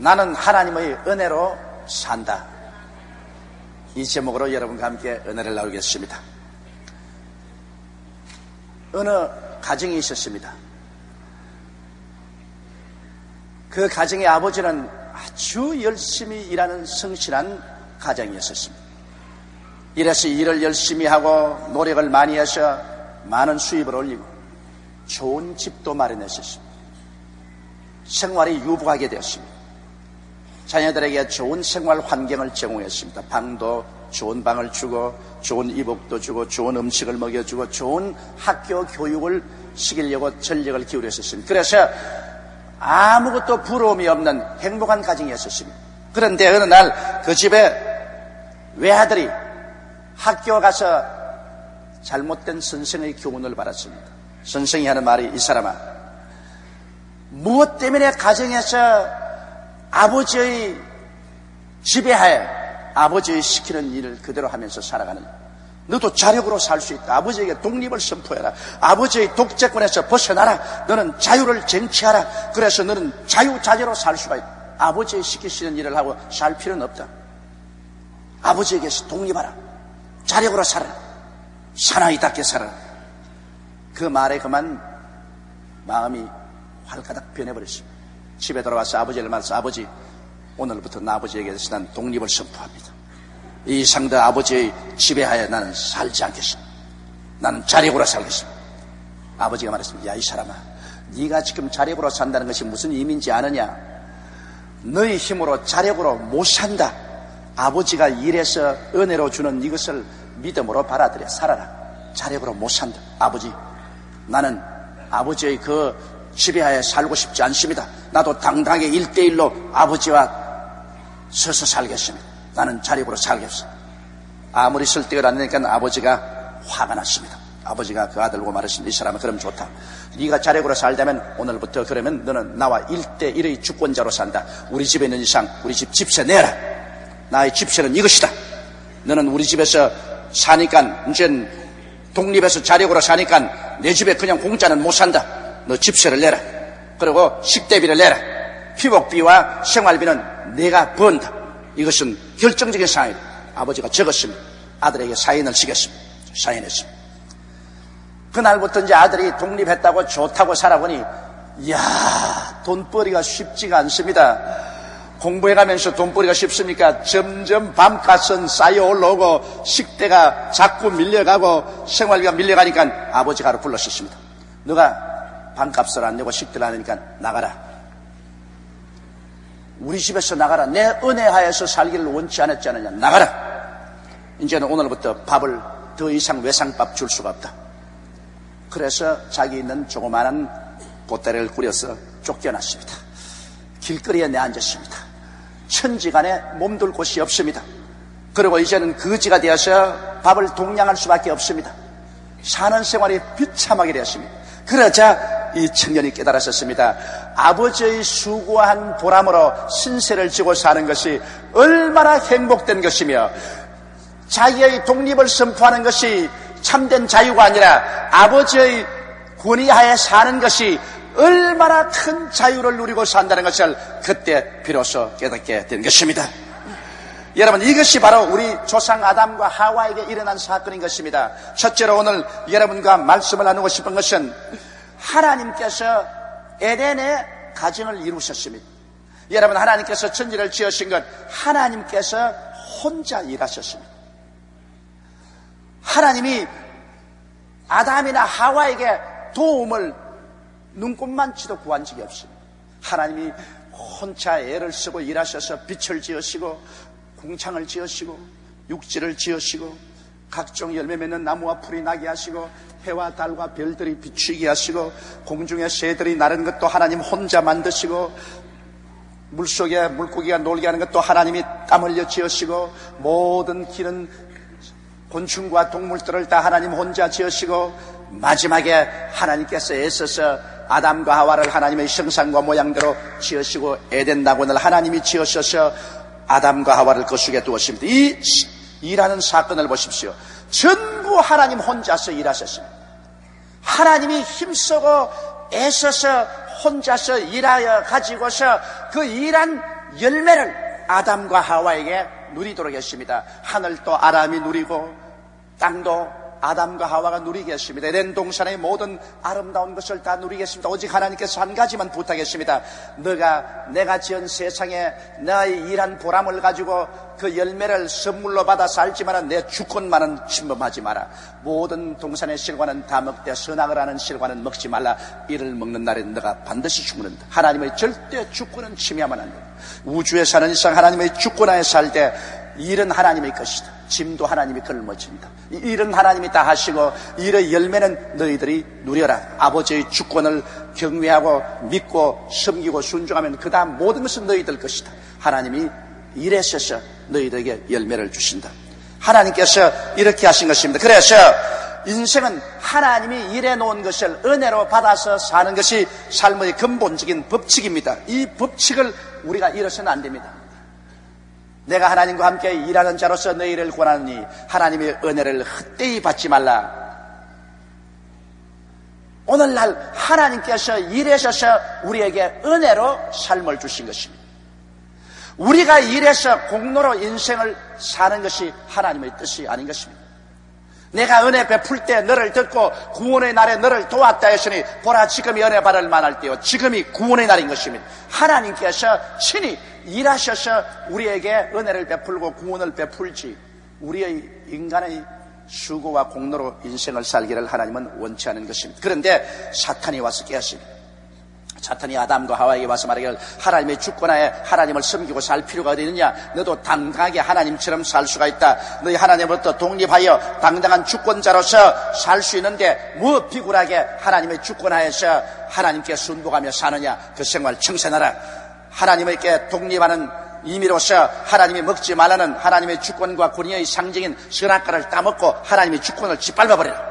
나는 하나님의 은혜로 산다. 이 제목으로 여러분과 함께 은혜를 나누겠습니다. 어느 가정이 있었습니다. 그 가정의 아버지는 아주 열심히 일하는 성실한 가정이었습니다. 이래서 일을 열심히 하고 노력을 많이 해서 많은 수입을 올리고 좋은 집도 마련했었습니다. 생활이 유복하게 되었습니다. 자녀들에게 좋은 생활 환경을 제공했습니다. 방도 좋은 방을 주고 좋은 이복도 주고 좋은 음식을 먹여주고 좋은 학교 교육을 시키려고 전력을 기울였었습니다. 그래서 아무것도 부러움이 없는 행복한 가정이었습니다. 그런데 어느 날 그 집에 외아들이 학교 가서 잘못된 선생의 교훈을 받았습니다. 선생이 하는 말이, 이 사람아, 무엇 때문에 가정에서 아버지의 지배하에 아버지의 시키는 일을 그대로 하면서 살아가는, 너도 자력으로 살 수 있다. 아버지에게 독립을 선포해라. 아버지의 독재권에서 벗어나라. 너는 자유를 쟁취하라. 그래서 너는 자유자재로 살 수가 있다. 아버지의 시키시는 일을 하고 살 필요는 없다. 아버지에게서 독립하라. 자력으로 살아라. 사나이답게 살아라. 그 말에 그만 마음이 활가닥 변해버렸습니다. 집에 돌아와서 아버지를 만나서, 아버지, 오늘부터 나 아버지에게서 난 독립을 선포합니다. 이 이상 더 아버지의 지배하에 나는 살지 않겠습니다. 나는 자력으로 살겠습니다. 아버지가 말했습니다. 야, 이 사람아, 네가 지금 자력으로 산다는 것이 무슨 의미인지 아느냐? 너의 힘으로 자력으로 못 산다. 아버지가 일해서 은혜로 주는 이것을 믿음으로 받아들여 살아라. 자력으로 못 산다. 아버지, 나는 아버지의 그 지배하에 살고 싶지 않습니다. 나도 당당하게 1대1로 아버지와 서서 살겠습니다. 나는 자력으로 살겠습니다. 아무리 설득을 안 하니까 아버지가 화가 났습니다. 아버지가 그 아들 보고 말했습니다. 이 사람은 그럼 좋다. 네가 자력으로 살다면 오늘부터 그러면 너는 나와 1대1의 주권자로 산다. 우리 집에 있는 이상 우리 집 집세 내라. 나의 집세는 이것이다. 너는 우리 집에서 사니까 이제 독립해서 자력으로 사니까 내 집에 그냥 공짜는 못 산다. 너 집세를 내라. 그리고 식대비를 내라. 피복비와 생활비는 내가 번다. 이것은 결정적인 사인. 아버지가 적었습니다. 아들에게 사인을 시켰습니다. 사인했습니다. 그날부터 이제 아들이 독립했다고 좋다고 살아보니, 이야, 돈벌이가 쉽지가 않습니다. 공부해가면서 돈벌이가 쉽습니까? 점점 밤값은 쌓여 올라오고 식대가 자꾸 밀려가고 생활비가 밀려가니까 아버지가 하루 불렀었습니다. 너가 밤값을 안 내고 식대를 안 하니까 나가라. 우리 집에서 나가라. 내 은혜하에서 살기를 원치 않았지 않느냐. 나가라. 이제는 오늘부터 밥을 더 이상 외상밥 줄 수가 없다. 그래서 자기 있는 조그마한 보따리를 꾸려서 쫓겨났습니다. 길거리에 내앉았습니다. 천지간에 몸둘 곳이 없습니다. 그리고 이제는 거지가 되어서 밥을 동냥할 수밖에 없습니다. 사는 생활이 비참하게 되었습니다. 그러자 이 청년이 깨달았었습니다. 아버지의 수고한 보람으로 신세를 지고 사는 것이 얼마나 행복된 것이며, 자기의 독립을 선포하는 것이 참된 자유가 아니라 아버지의 권위하에 사는 것이 얼마나 큰 자유를 누리고 산다는 것을 그때 비로소 깨닫게 된 것입니다. 여러분, 이것이 바로 우리 조상 아담과 하와에게 일어난 사건인 것입니다. 첫째로 오늘 여러분과 말씀을 나누고 싶은 것은, 하나님께서 에덴의 가정을 이루셨습니다. 여러분, 하나님께서 천지를 지으신 것 하나님께서 혼자 일하셨습니다. 하나님이 아담이나 하와에게 도움을 눈꼽만치도 구한 적이 없습니다. 하나님이 혼자 애를 쓰고 일하셔서 빛을 지으시고 궁창을 지으시고 육지를 지으시고 각종 열매 맺는 나무와 풀이 나게 하시고 해와 달과 별들이 비추게 하시고 공중의 새들이 나르는 것도 하나님 혼자 만드시고 물속에 물고기가 놀게 하는 것도 하나님이 땀 흘려 지으시고 모든 기는 곤충과 동물들을 다 하나님 혼자 지으시고 마지막에 하나님께서 애써서 아담과 하와를 하나님의 형상과 모양대로 지으시고 에덴 낙원을 하나님이 지으셔서 아담과 하와를 그 속에 두었습니다. 이 일하는 사건을 보십시오. 전부 하나님 혼자서 일하셨습니다. 하나님이 힘쓰고 애써서 혼자서 일하여 가지고서 그 일한 열매를 아담과 하와에게 누리도록 했습니다. 하늘도 아람이 누리고 땅도 아담과 하와가 누리겠습니다. 에덴 동산의 모든 아름다운 것을 다 누리겠습니다. 오직 하나님께서 한 가지만 부탁했습니다. 내가 지은 세상에 나의 일한 보람을 가지고 그 열매를 선물로 받아 살지만 내 주권만은 침범하지 마라. 모든 동산의 실과는 다 먹되 선악을 하는 실과는 먹지 말라. 이를 먹는 날에 너가 반드시 죽는다. 하나님의 절대 주권은 침해하면 안 된다. 우주에 사는 이상 하나님의 주권하에 살 때 일은 하나님의 것이다. 짐도 하나님이 걸머진다. 일은 하나님이 다 하시고 일의 열매는 너희들이 누려라. 아버지의 주권을 경외하고 믿고 섬기고 순종하면 그 다음 모든 것은 너희들 것이다. 하나님이 일에 있어서 너희들에게 열매를 주신다. 하나님께서 이렇게 하신 것입니다. 그래서 인생은 하나님이 일해 놓은 것을 은혜로 받아서 사는 것이 삶의 근본적인 법칙입니다. 이 법칙을 우리가 잃어서는 안 됩니다. 내가 하나님과 함께 일하는 자로서 너희를 권하노니 하나님의 은혜를 헛되이 받지 말라. 오늘날 하나님께서 일하셔서 우리에게 은혜로 삶을 주신 것입니다. 우리가 일해서 공로로 인생을 사는 것이 하나님의 뜻이 아닌 것입니다. 내가 은혜 베풀 때 너를 듣고 구원의 날에 너를 도왔다 했으니 보라 지금이 은혜 받을 만할 때요 지금이 구원의 날인 것입니다. 하나님께서 친히 일하셔서 우리에게 은혜를 베풀고 구원을 베풀지 우리의 인간의 수고와 공로로 인생을 살기를 하나님은 원치 않은 것입니다. 그런데 사탄이 와서 깨었습니다. 사탄이 아담과 하와에게 와서 말하기를 하나님의 주권하에 하나님을 섬기고 살 필요가 어디 있느냐. 너도 당당하게 하나님처럼 살 수가 있다. 너희 하나님으로부터 독립하여 당당한 주권자로서 살 수 있는데 무엇 비굴하게 하나님의 주권하에서 하나님께 순복하며 사느냐. 그 생활 청산하라. 하나님에게 독립하는 의미로서 하나님이 먹지 말라는 하나님의 주권과 권위의 상징인 선악과를 따먹고 하나님의 주권을 짓밟아버려라.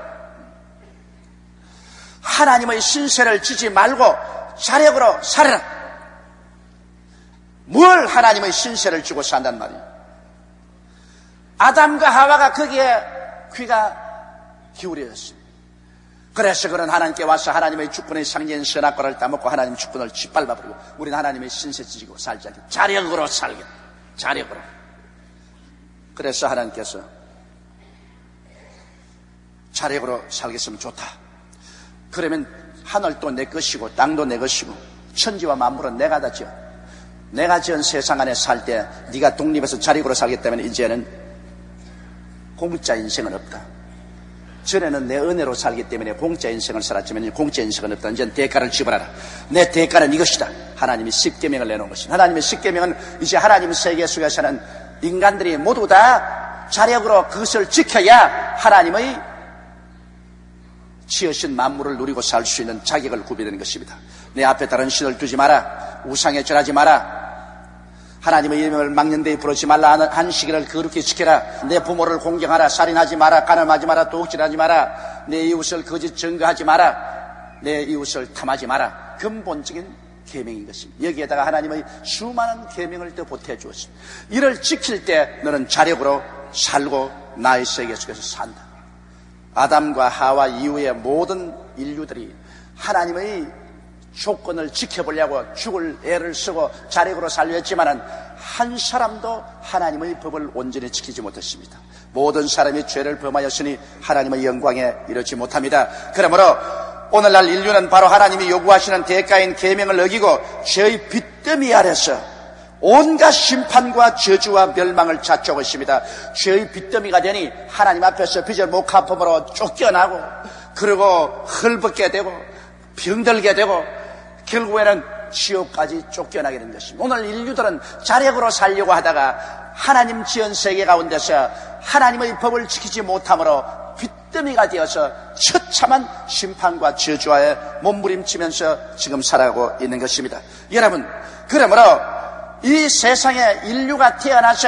하나님의 신세를 지지 말고 자력으로 살아라. 뭘 하나님의 신세를 지고 산단 말이에요. 아담과 하와가 거기에 귀가 기울여졌습니다. 그래서 그는 하나님께 와서 하나님의 주권의 상징인 선악과를 따먹고 하나님의 주권을 짓밟아버리고 우리는 하나님의 신세 지고 살자. 자력으로 살겠다. 자력으로. 그래서 하나님께서 자력으로 살겠으면 좋다. 그러면 하늘도 내 것이고 땅도 내 것이고 천지와 만물은 내가 다 지어. 내가 지은 세상 안에 살 때 네가 독립해서 자력으로 살기 때문에 이제는 공짜 인생은 없다. 전에는 내 은혜로 살기 때문에 공짜 인생을 살았지만 공짜 인생은 없다. 이제는 대가를 지불하라. 내 대가는 이것이다. 하나님이 십계명을 내놓은 것이다. 하나님의 십계명은 이제 하나님 세계 속에 사는 인간들이 모두 다 자력으로 그것을 지켜야 하나님의 지으신 만물을 누리고 살 수 있는 자격을 구비되는 것입니다. 내 앞에 다른 신을 두지 마라. 우상에 절하지 마라. 하나님의 이름을 막는 데에 부르지 말라. 한 시기를 거룩히 지켜라. 내 부모를 공경하라. 살인하지 마라. 간음하지 마라. 도둑질하지 마라. 내 이웃을 거짓 증거하지 마라. 내 이웃을 탐하지 마라. 근본적인 계명인 것입니다. 여기에다가 하나님의 수많은 계명을 더 보태 주었습니다. 이를 지킬 때 너는 자력으로 살고 나의 세계 속에서 산다. 아담과 하와 이후의 모든 인류들이 하나님의 조건을 지켜보려고 죽을 애를 쓰고 자력으로 살려 했지만은 한 사람도 하나님의 법을 온전히 지키지 못했습니다. 모든 사람이 죄를 범하였으니 하나님의 영광에 이르지 못합니다. 그러므로 오늘날 인류는 바로 하나님이 요구하시는 대가인 계명을 어기고 죄의 빚더미 아래서 온갖 심판과 저주와 멸망을 자초하고 있습니다. 죄의 빚더미가 되니 하나님 앞에서 빚을 못 갚음으로 쫓겨나고 그리고 헐벗게 되고 병들게 되고 결국에는 지옥까지 쫓겨나게 된 것입니다. 오늘 인류들은 자력으로 살려고 하다가 하나님 지은 세계 가운데서 하나님의 법을 지키지 못함으로 빚더미가 되어서 처참한 심판과 저주와에 몸부림치면서 지금 살아가고 있는 것입니다. 여러분, 그러므로 이 세상에 인류가 태어나서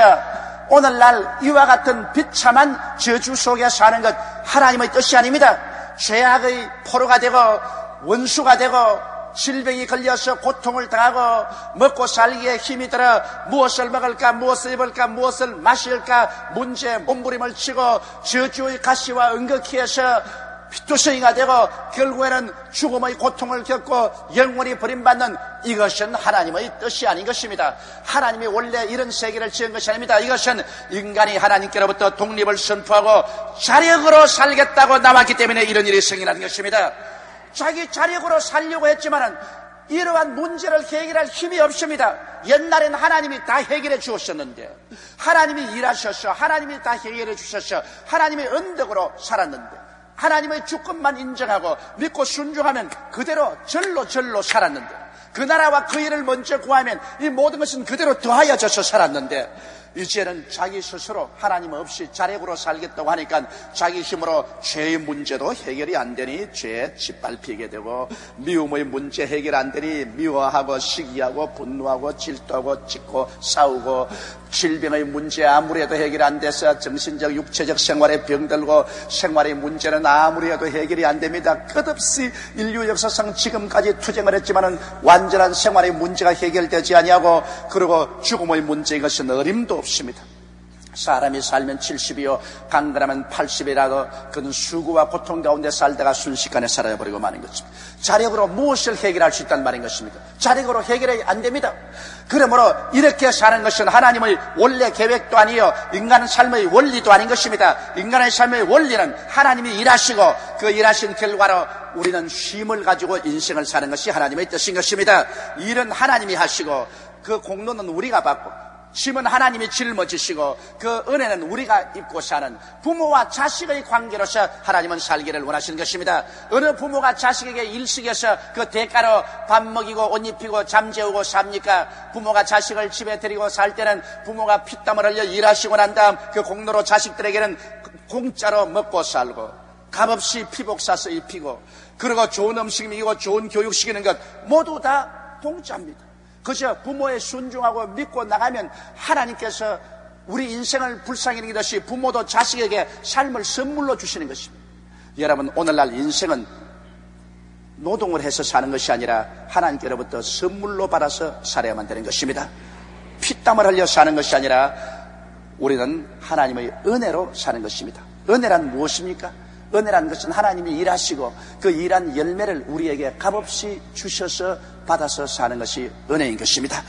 오늘날 이와 같은 비참한 저주 속에 사는 것 하나님의 뜻이 아닙니다. 죄악의 포로가 되고 원수가 되고 질병이 걸려서 고통을 당하고 먹고 살기에 힘이 들어 무엇을 먹을까 무엇을 입을까 무엇을 마실까 문제 몸부림을 치고 저주의 가시와 은극히 해서 피투성이가 되고 결국에는 죽음의 고통을 겪고 영원히 버림받는 이것은 하나님의 뜻이 아닌 것입니다. 하나님이 원래 이런 세계를 지은 것이 아닙니다. 이것은 인간이 하나님께로부터 독립을 선포하고 자력으로 살겠다고 나왔기 때문에 이런 일이 생기는 것입니다. 자기 자력으로 살려고 했지만은 이러한 문제를 해결할 힘이 없습니다. 옛날엔 하나님이 다 해결해 주었었는데, 하나님이 일하셔서 하나님이 다 해결해 주셔서 하나님의 언덕으로 살았는데, 하나님의 주권만 인정하고 믿고 순종하면 그대로 절로 살았는데, 그 나라와 그 일을 먼저 구하면 이 모든 것은 그대로 더하여져서 살았는데, 이제는 자기 스스로 하나님 없이 자력으로 살겠다고 하니까 자기 힘으로 죄의 문제도 해결이 안 되니 죄에 짓밟히게 되고, 미움의 문제 해결 안 되니 미워하고 시기하고 분노하고 질투하고 찢고 싸우고, 질병의 문제 아무리 해도 해결 안 돼서 정신적 육체적 생활에 병들고, 생활의 문제는 아무리 해도 해결이 안 됩니다. 끝없이 인류 역사상 지금까지 투쟁을 했지만은 완전한 생활의 문제가 해결되지 아니하고, 그리고 죽음의 문제, 이것은 어림도 없습니다. 사람이 살면 70이요 강건하면 80이라도 그는 수고와 고통 가운데 살다가 순식간에 사라져버리고 마는 것입니다. 자력으로 무엇을 해결할 수 있다는 말인 것입니까? 자력으로 해결이 안 됩니다. 그러므로 이렇게 사는 것은 하나님의 원래 계획도 아니요 인간의 삶의 원리도 아닌 것입니다. 인간의 삶의 원리는 하나님이 일하시고 그 일하신 결과로 우리는 쉼을 가지고 인생을 사는 것이 하나님의 뜻인 것입니다. 일은 하나님이 하시고 그 공로는 우리가 받고, 쉼은 하나님이 짊어지시고 그 은혜는 우리가 입고 사는 부모와 자식의 관계로서 하나님은 살기를 원하시는 것입니다. 어느 부모가 자식에게 일식해서 그 대가로 밥 먹이고 옷 입히고 잠 재우고 삽니까? 부모가 자식을 집에 데리고 살 때는 부모가 피땀을 흘려 일하시고 난 다음 그 공로로 자식들에게는 공짜로 먹고 살고 값없이 피복 사서 입히고, 그리고 좋은 음식 먹이고 좋은 교육 시키는 것 모두 다 공짜입니다. 그저 부모에 순종하고 믿고 나가면 하나님께서 우리 인생을 불쌍히 여기듯이 부모도 자식에게 삶을 선물로 주시는 것입니다. 여러분, 오늘날 인생은 노동을 해서 사는 것이 아니라 하나님께로부터 선물로 받아서 살아야만 되는 것입니다. 피땀을 흘려 사는 것이 아니라 우리는 하나님의 은혜로 사는 것입니다. 은혜란 무엇입니까? 은혜란 것은 하나님이 일하시고 그 일한 열매를 우리에게 값없이 주셔서 받아서 사는 것이 은혜인 것입니다.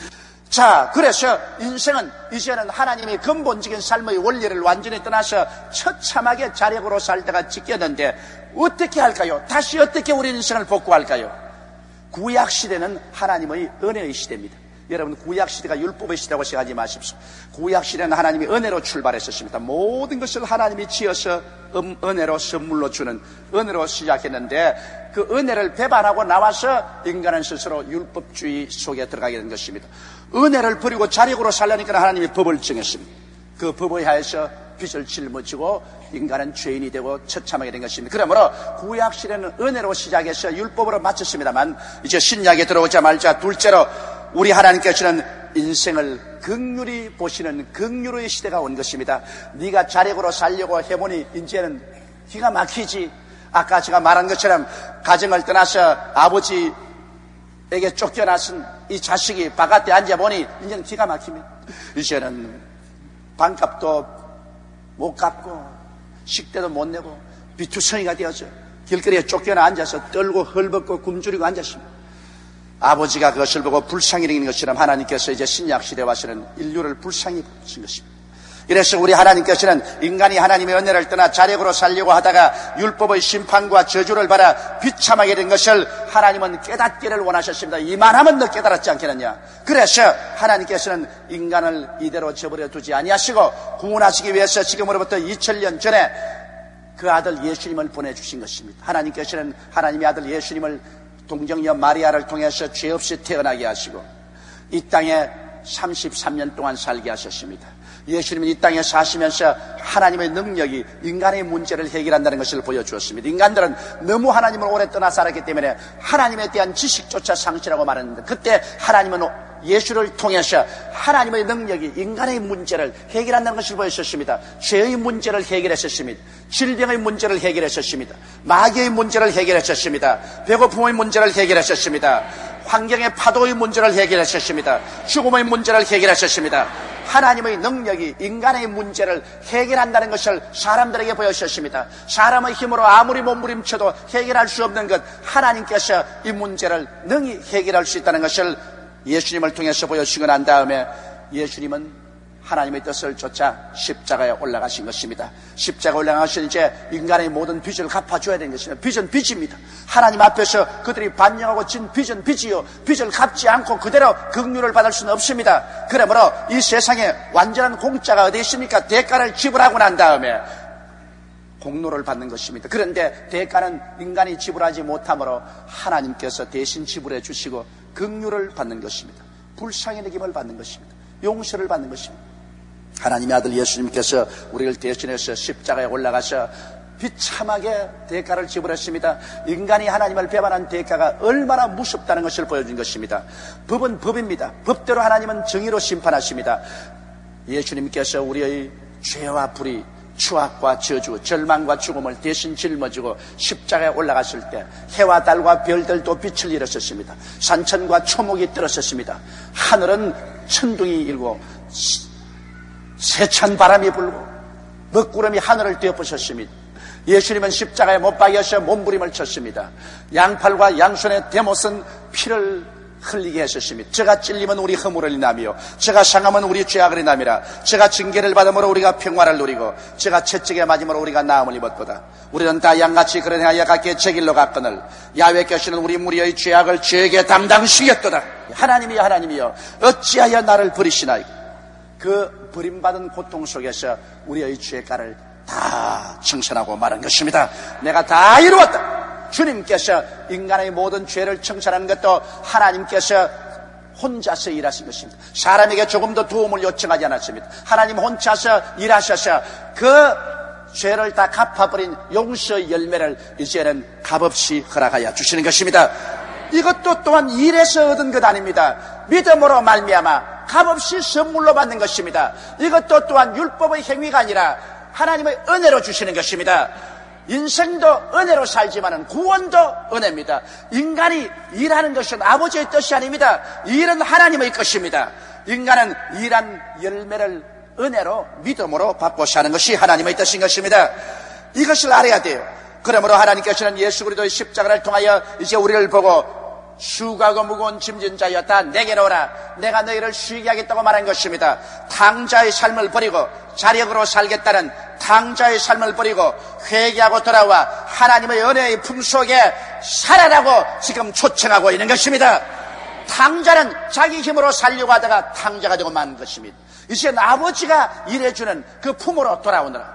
자, 그래서 인생은 이제는 하나님이 근본적인 삶의 원리를 완전히 떠나서 처참하게 자력으로 살다가 지켰는데 어떻게 할까요? 다시 어떻게 우리 인생을 복구할까요? 구약시대는 하나님의 은혜의 시대입니다. 여러분, 구약시대가 율법의 시대라고 생각하지 마십시오. 구약시대는 하나님이 은혜로 출발했었습니다. 모든 것을 하나님이 지어서 은혜로 선물로 주는 은혜로 시작했는데, 그 은혜를 배반하고 나와서 인간은 스스로 율법주의 속에 들어가게 된 것입니다. 은혜를 버리고 자력으로 살려니까 하나님이 법을 정했습니다. 그 법에 하여서 빚을 짊어지고 인간은 죄인이 되고 처참하게 된 것입니다. 그러므로 구약시대는 은혜로 시작해서 율법으로 마쳤습니다만, 이제 신약에 들어오자마자 둘째로 우리 하나님께서는 인생을 긍휼히 보시는 긍휼의 시대가 온 것입니다. 네가 자력으로 살려고 해보니 이제는 기가 막히지. 아까 제가 말한 것처럼 가정을 떠나서 아버지에게 쫓겨나선 이 자식이 바깥에 앉아보니 이제는 기가 막힙니다. 이제는 반값도 못 갚고 식대도 못 내고 비투성이가 되어서 길거리에 쫓겨나 앉아서 떨고 헐벗고 굶주리고 앉았습니다. 아버지가 그것을 보고 불쌍히 여기는 것처럼 하나님께서 이제 신약시대에 와서는 인류를 불쌍히 보신 것입니다. 그래서 우리 하나님께서는 인간이 하나님의 은혜를 떠나 자력으로 살려고 하다가 율법의 심판과 저주를 받아 비참하게 된 것을 하나님은 깨닫기를 원하셨습니다. 이만하면 너 깨달았지 않겠느냐. 그래서 하나님께서는 인간을 이대로 저버려 두지 아니하시고 구원하시기 위해서 지금으로부터 2000년 전에 그 아들 예수님을 보내주신 것입니다. 하나님께서는 하나님의 아들 예수님을 동정녀 마리아를 통해서 죄 없이 태어나게 하시고 이 땅에 33년 동안 살게 하셨습니다. 예수님은 이 땅에 사시면서 하나님의 능력이 인간의 문제를 해결한다는 것을 보여주었습니다. 인간들은 너무 하나님을 오래 떠나 살았기 때문에 하나님에 대한 지식조차 상실하고 말았는데, 그때 하나님은 예수를 통해서 하나님의 능력이 인간의 문제를 해결한다는 것을 보여주셨습니다. 죄의 문제를 해결했었습니다. 질병의 문제를 해결했었습니다. 마귀의 문제를 해결했었습니다. 배고픔의 문제를 해결했었습니다. 환경의 파도의 문제를 해결했었습니다. 죽음의 문제를 해결했었습니다. 하나님의 능력이 인간의 문제를 해결한다는 것을 사람들에게 보여주셨습니다. 사람의 힘으로 아무리 몸부림쳐도 해결할 수 없는 것, 하나님께서 이 문제를 능히 해결할 수 있다는 것을 예수님을 통해서 보여주시고 난 다음에 예수님은 하나님의 뜻을 쫓아 십자가에 올라가신 것입니다. 십자가에 올라가신 이제 인간의 모든 빚을 갚아줘야 되는 것입니다. 빚은 빚입니다. 하나님 앞에서 그들이 반영하고 진 빚은 빚이요, 빚을 갚지 않고 그대로 긍휼을 받을 수는 없습니다. 그러므로 이 세상에 완전한 공짜가 어디 있습니까? 대가를 지불하고 난 다음에 공로를 받는 것입니다. 그런데 대가는 인간이 지불하지 못하므로 하나님께서 대신 지불해 주시고 긍휼을 받는 것입니다. 불쌍히 여김을 받는 것입니다. 용서를 받는 것입니다. 하나님의 아들 예수님께서 우리를 대신해서 십자가에 올라가서 비참하게 대가를 지불했습니다. 인간이 하나님을 배반한 대가가 얼마나 무섭다는 것을 보여준 것입니다. 법은 법입니다. 법대로 하나님은 정의로 심판하십니다. 예수님께서 우리의 죄와 불의, 추악과 저주, 절망과 죽음을 대신 짊어지고 십자가에 올라갔을 때 해와 달과 별들도 빛을 잃었었습니다. 산천과 초목이 떨어졌습니다. 하늘은 천둥이 일고 세찬 바람이 불고 먹구름이 하늘을 뒤엎으셨습니다. 예수님은 십자가에 못 박여서 몸부림을 쳤습니다. 양팔과 양손에 대못은 피를 흘리게 하셨습니다. 저가 찔리면 우리 허물을 인하며 저가 상하면 우리 죄악을 인함이라. 저가 징계를 받음으로 우리가 평화를 누리고 저가 채찍에 맞음으로 우리가 나음을 입었도다. 우리는 다 양같이 그런 행하여 각기 제 길로 갔거늘 야훼께서는 우리 무리의 죄악을 죄에게 담당시켰도다. 하나님이여 하나님이여 어찌하여 나를 버리시나이까. 그 버림받은 고통 속에서 우리의 죄가를 다 청산하고 말한 것입니다. 내가 다 이루었다. 주님께서 인간의 모든 죄를 청산하는 것도 하나님께서 혼자서 일하신 것입니다. 사람에게 조금도 도움을 요청하지 않았습니다. 하나님 혼자서 일하셔서 그 죄를 다 갚아버린 용서의 열매를 이제는 값없이 허락하여 주시는 것입니다. 이것도 또한 일에서 얻은 것 아닙니다. 믿음으로 말미암아 값없이 선물로 받는 것입니다. 이것도 또한 율법의 행위가 아니라 하나님의 은혜로 주시는 것입니다. 인생도 은혜로 살지만은 구원도 은혜입니다. 인간이 일하는 것은 아버지의 뜻이 아닙니다. 일은 하나님의 것입니다. 인간은 일한 열매를 은혜로 믿음으로 받고 사는 것이 하나님의 뜻인 것입니다. 이것을 알아야 돼요. 그러므로 하나님께서는 예수 그리스도의 십자가를 통하여 이제 우리를 보고 수고하고 무거운 짐진 자여 다 내게로 오라. 내가 너희를 쉬게 하겠다고 말한 것입니다. 탕자의 삶을 버리고 자력으로 살겠다는 탕자의 삶을 버리고 회개하고 돌아와 하나님의 은혜의 품속에 살아라고 지금 초청하고 있는 것입니다. 탕자는 자기 힘으로 살려고 하다가 탕자가 되고 마는 것입니다. 이제는 아버지가 일해주는 그 품으로 돌아오느라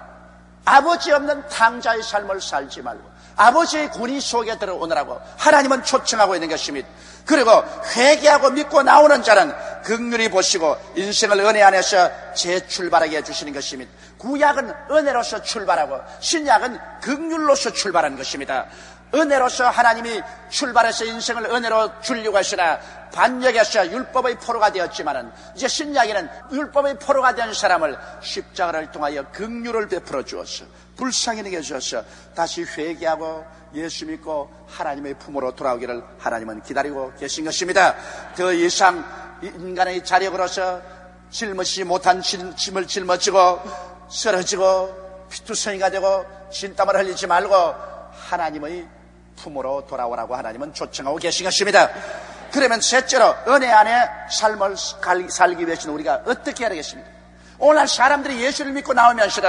아버지 없는 탕자의 삶을 살지 말고 아버지의 권위 속에 들어오느라고 하나님은 초청하고 있는 것입니다. 그리고 회개하고 믿고 나오는 자는 긍휼히 보시고 인생을 은혜 안에서 재출발하게 해주시는 것입니다. 구약은 은혜로서 출발하고 신약은 긍휼로서 출발하는 것입니다. 은혜로서 하나님이 출발해서 인생을 은혜로 주려고 하시나 반역에서 율법의 포로가 되었지만은 이제 신약에는 율법의 포로가 된 사람을 십자가를 통하여 긍휼을 베풀어 주었어. 불쌍히 여겨 주었어. 다시 회개하고 예수 믿고 하나님의 품으로 돌아오기를 하나님은 기다리고 계신 것입니다. 더 이상 인간의 자력으로서 짊어지지 못한 짐을 짊어지고 쓰러지고 피투성이가 되고 진땀을 흘리지 말고 하나님의 품으로 돌아오라고 하나님은 초청하고 계신 것입니다. 그러면 셋째로 은혜 안에 삶을 살기 위해서는 우리가 어떻게 해야 되겠습니까? 오늘날 사람들이 예수를 믿고 나오면서도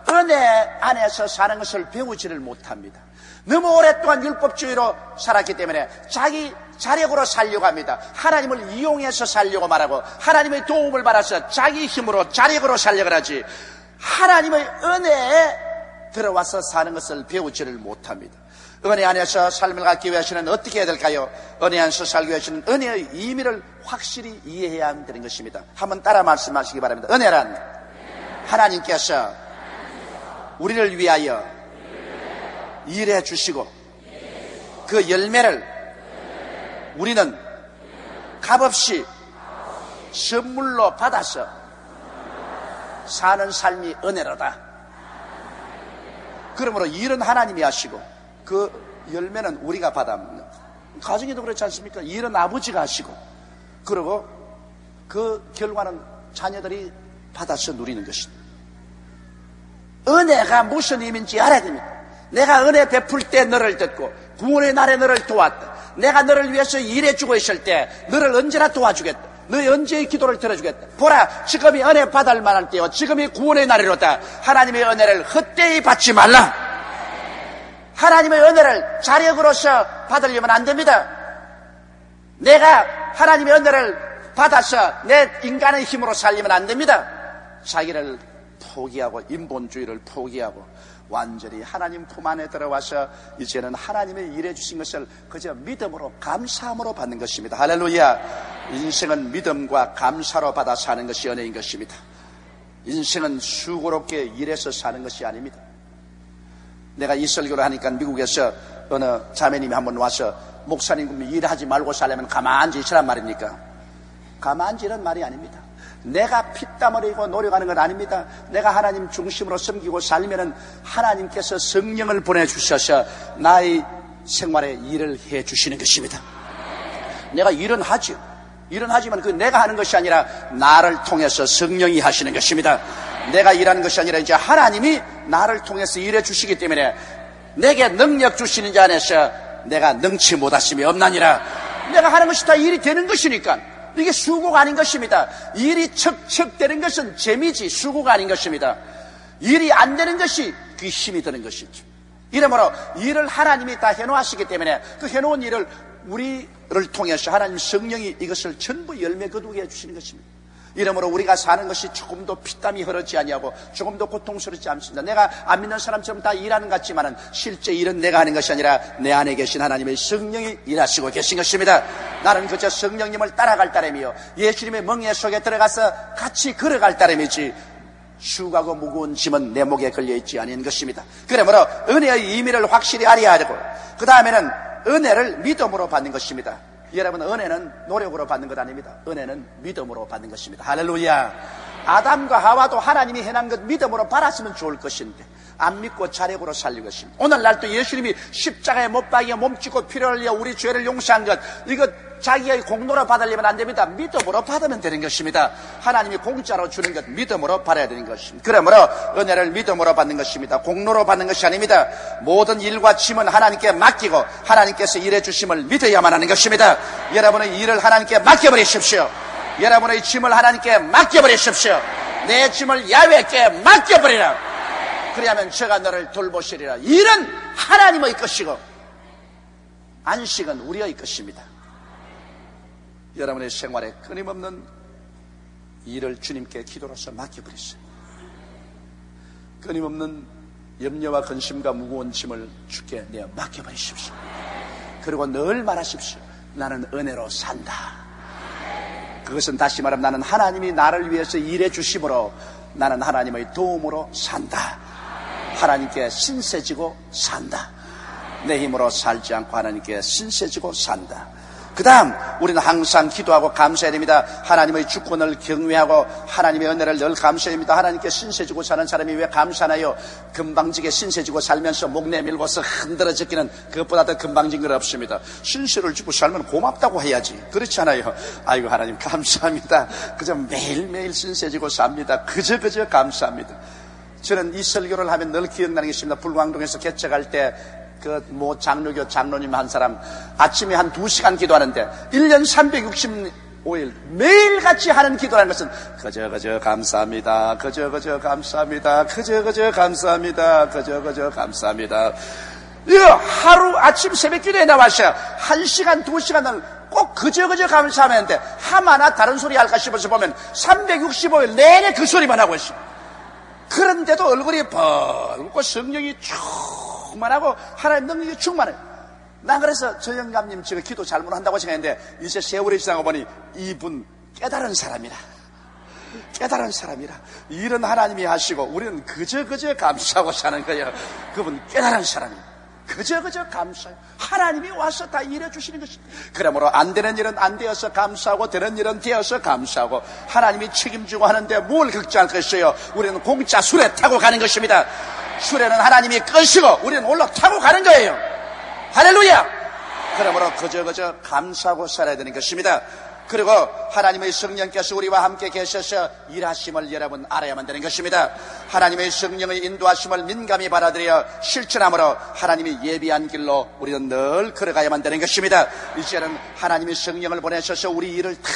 은혜 안에서 사는 것을 배우지를 못합니다. 너무 오랫동안 율법주의로 살았기 때문에 자기 자력으로 살려고 합니다. 하나님을 이용해서 살려고 말하고 하나님의 도움을 받아서 자기 힘으로 자력으로 살려고 하지 하나님의 은혜에 들어와서 사는 것을 배우지를 못합니다. 은혜 안에서 삶을 갖기 위해서는 어떻게 해야 될까요? 은혜 안에서 살기 위해서는 은혜의 의미를 확실히 이해해야 되는 것입니다. 한번 따라 말씀하시기 바랍니다. 은혜란 하나님께서 우리를 위하여 일해 주시고 그 열매를 우리는 값없이 선물로 받아서 사는 삶이 은혜로다. 그러므로 일은 하나님이 하시고 그 열매는 우리가 받아먹는. 가정에도 그렇지 않습니까? 일은 아버지가 하시고 그리고 그 결과는 자녀들이 받아서 누리는 것입니다. 은혜가 무슨 의미인지 알아야 됩니다. 내가 은혜 베풀 때 너를 듣고 구원의 날에 너를 도왔다. 내가 너를 위해서 일해주고 있을 때 너를 언제나 도와주겠다. 너의 언제의 기도를 들어주겠다. 보라, 지금이 은혜 받을 만할 때요, 지금이 구원의 날이로다. 하나님의 은혜를 헛되이 받지 말라. 하나님의 은혜를 자력으로서 받으려면 안 됩니다. 내가 하나님의 은혜를 받아서 내 인간의 힘으로 살리면 안 됩니다. 자기를 포기하고 인본주의를 포기하고 완전히 하나님 품 안에 들어와서 이제는 하나님의 일해 주신 것을 그저 믿음으로 감사함으로 받는 것입니다. 할렐루야. 인생은 믿음과 감사로 받아 사는 것이 은혜인 것입니다. 인생은 수고롭게 일해서 사는 것이 아닙니다. 내가 이 설교를 하니까 미국에서 어느 자매님이 한번 와서 목사님 일하지 말고 살려면 가만히 있으란 말입니까? 가만히 있는 말이 아닙니다. 내가 피땀 흘리고 노력하는 건 아닙니다. 내가 하나님 중심으로 섬기고 살면은 하나님께서 성령을 보내주셔서 나의 생활에 일을 해 주시는 것입니다. 내가 일은 하죠. 일은 하지만 그 내가 하는 것이 아니라 나를 통해서 성령이 하시는 것입니다. 내가 일하는 것이 아니라 이제 하나님이 나를 통해서 일해 주시기 때문에 내게 능력 주시는 자 안에서 내가 능치 못하심이 없나니라. 내가 하는 것이 다 일이 되는 것이니까 이게 수고가 아닌 것입니다. 일이 척척되는 것은 재미지 수고가 아닌 것입니다. 일이 안 되는 것이 그 힘이 드는 것이죠. 이러므로 일을 하나님이 다 해놓으시기 때문에 그 해놓은 일을 우리를 통해서 하나님 성령이 이것을 전부 열매 거두게 해주시는 것입니다. 이러므로 우리가 사는 것이 조금도 피땀이 흐르지 아니하고 조금도 고통스럽지 않습니다. 내가 안 믿는 사람처럼 다 일하는 것 같지만은 실제 일은 내가 하는 것이 아니라 내 안에 계신 하나님의 성령이 일하시고 계신 것입니다. 나는 그저 성령님을 따라갈 따름이요, 예수님의 멍에 속에 들어가서 같이 걸어갈 따름이지 수고하고 무거운 짐은 내 목에 걸려있지 않은 것입니다. 그러므로 은혜의 의미를 확실히 알아야 되고, 그 다음에는 은혜를 믿음으로 받는 것입니다. 여러분, 은혜는 노력으로 받는 것 아닙니다. 은혜는 믿음으로 받는 것입니다. 할렐루야. 아담과 하와도 하나님이 해놓은 것 믿음으로 받았으면 좋을 것인데 안 믿고 자력으로 살린 것입니다. 오늘날도 예수님이 십자가에 못 박여 몸짓고 피를 흘려 우리 죄를 용서한 것, 이거 자기의 공로로 받으려면 안 됩니다. 믿음으로 받으면 되는 것입니다. 하나님이 공짜로 주는 것 믿음으로 받아야 되는 것입니다. 그러므로 은혜를 믿음으로 받는 것입니다. 공로로 받는 것이 아닙니다. 모든 일과 짐은 하나님께 맡기고 하나님께서 일해 주심을 믿어야만 하는 것입니다. 여러분의 일을 하나님께 맡겨버리십시오. 여러분의 짐을 하나님께 맡겨버리십시오. 내 짐을 야훼께 맡겨버리라. 그리하면 제가 너를 돌보시리라. 일은 하나님의 것이고 안식은 우리의 것입니다. 여러분의 생활에 끊임없는 일을 주님께 기도로서 맡겨버리세요. 끊임없는 염려와 근심과 무거운 짐을 주께 내어 맡겨버리십시오. 그리고 늘 말하십시오. 나는 은혜로 산다. 그것은 다시 말하면 나는 하나님이 나를 위해서 일해 주심으로 나는 하나님의 도움으로 산다. 하나님께 신세지고 산다. 내 힘으로 살지 않고 하나님께 신세지고 산다. 그 다음 우리는 항상 기도하고 감사해야 됩니다. 하나님의 주권을 경외하고 하나님의 은혜를 늘 감사해야 됩니다. 하나님께 신세지고 사는 사람이 왜 감사하나요? 금방지게 신세지고 살면서 목 내밀고서 흔들어지기는 그것보다 더 금방진 건 없습니다. 신세를 주고 살면 고맙다고 해야지. 그렇지 않아요? 아이고 하나님 감사합니다. 그저 매일매일 신세지고 삽니다. 그저 감사합니다. 저는 이 설교를 하면 늘 기억나는 게 있습니다. 불광동에서 개척할 때 장로교 장로님 한 사람 아침에 한 2시간 기도하는데 1년 365일 매일같이 하는 기도라는 것은 그저 감사합니다. 그저 감사합니다. 그저 감사합니다. 그저 감사합니다. 하루 아침 새벽 기도에 나와서 1시간 2시간을 꼭 그저 감사하는데 하마나 다른 소리 할까 싶어서 보면 365일 내내 그 소리만 하고 있습니다. 그런데도 얼굴이 붉고 성령이 충만하고 하나님 능력이 충만해요. 난 그래서 저 영감님 지금 기도 잘못한다고 생각했는데 이제 세월이 지나고 보니 이분 깨달은 사람이라. 일은 하나님이 하시고 우리는 그저 감사하고 사는 거예요. 그분 깨달은 사람이에요. 그저 감사해요. 하나님이 와서 다 일해 주시는 것입니다. 그러므로 안 되는 일은 안 되어서 감사하고 되는 일은 되어서 감사하고 하나님이 책임지고 하는데 뭘 걱정할 것이에요. 우리는 공짜 수레 타고 가는 것입니다. 수레는 하나님이 끄시고 우리는 올라타고 가는 거예요. 할렐루야. 그러므로 그저 감사하고 살아야 되는 것입니다. 그리고 하나님의 성령께서 우리와 함께 계셔서 일하심을 여러분 알아야만 되는 것입니다. 하나님의 성령의 인도하심을 민감히 받아들여 실천함으로 하나님이 예비한 길로 우리는 늘 걸어가야만 되는 것입니다. 이제는 하나님의 성령을 보내셔서 우리 일을 다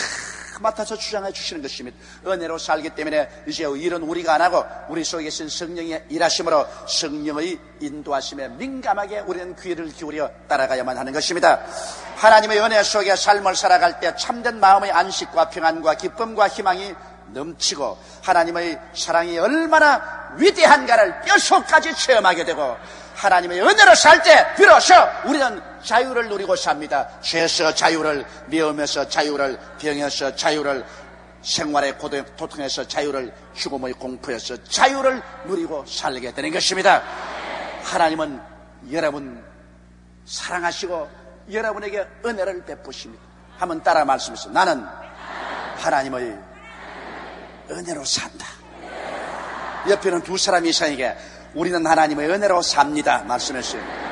맡아서 주장해 주시는 것입니다. 은혜로 살기 때문에 이제 일은 우리가 안 하고 우리 속에 계신 성령의 일하심으로 성령의 인도하심에 민감하게 우리는 귀를 기울여 따라가야만 하는 것입니다. 하나님의 은혜 속에 삶을 살아갈 때 참된 마음의 안식과 평안과 기쁨과 희망이 넘치고 하나님의 사랑이 얼마나 위대한가를 뼛속까지 체험하게 되고 하나님의 은혜로 살 때 비로소 우리는 자유를 누리고 삽니다. 죄에서 자유를, 미움에서 자유를, 병에서 자유를, 생활의 고통에서 자유를, 죽음의 공포에서 자유를 누리고 살게 되는 것입니다. 하나님은 여러분 사랑하시고 여러분에게 은혜를 베푸십니다. 한번 따라 말씀하세요. 나는 하나님의 은혜로 산다. 옆에는 두 사람 이상에게 우리는 하나님의 은혜로 삽니다 말씀했어요.